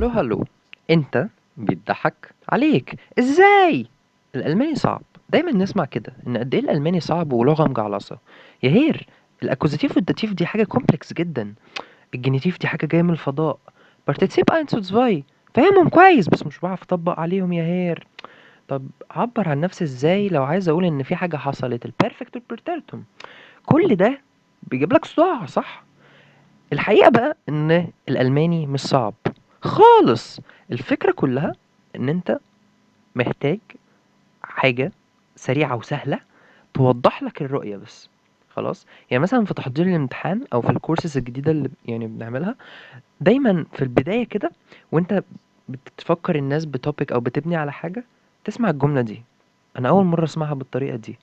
هلو هلو. انت بيضحك عليك ازاي؟ الالماني صعب. دايما نسمع كده ان قد ايه الالماني صعب ولغه مجعلصه. يا هير، الاكوزاتيف والداتيف دي حاجه كومبلكس جدا. الجينيتيف دي حاجه جايه من الفضاء. بارتيسيب اينس وزفاي فاهمهم كويس بس مش بعرف اطبق عليهم يا هير. طب عبر عن نفسي ازاي لو عايز اقول ان في حاجه حصلت البيرفكت والبرترتم؟ كل ده بيجيب لك صداع، صح؟ الحقيقة بقى إن الألماني مش صعب خالص. الفكرة كلها إن أنت محتاج حاجة سريعة وسهلة توضح لك الرؤية بس. خلاص، يعني مثلا في تحضير الامتحان أو في الكورسز الجديدة اللي يعني بنعملها، دايما في البداية كده وأنت بتفكر الناس بتوبيك أو بتبني على حاجة، تسمع الجملة دي. أنا أول مرة أسمعها بالطريقة دي.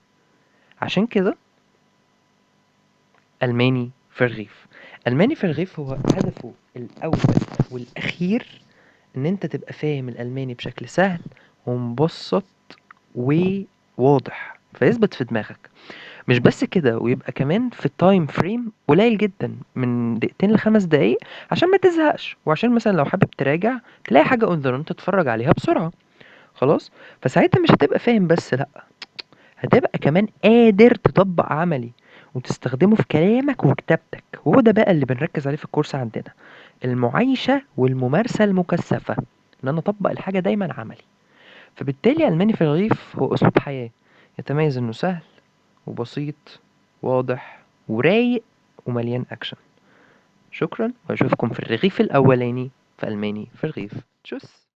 عشان كده ألماني في الرغيف. ألماني في الرغيف هو هدفه الأول والأخير إن أنت تبقى فاهم الألماني بشكل سهل ومبسط وواضح فيثبت في دماغك. مش بس كده، ويبقى كمان في التايم فريم قليل جدا من دقيقتين لخمس دقايق، عشان ما تزهقش وعشان مثلا لو حابب تراجع تلاقي حاجة اون ذا تتفرج عليها بسرعة. خلاص، فساعتها مش هتبقى فاهم بس، لأ، هتبقى كمان قادر تطبق عملي وتستخدمه في كلامك وكتابتك. وهو ده بقى اللي بنركز عليه في الكورس عندنا، المعايشة والممارسة المكثفة، ان انا اطبق الحاجة دايما عملي. فبالتالي ألماني في الرغيف هو اسلوب حياة يتميز انه سهل وبسيط واضح ورايق ومليان اكشن. شكرا، واشوفكم في الرغيف الاولاني في ألماني في الرغيف. تشوس.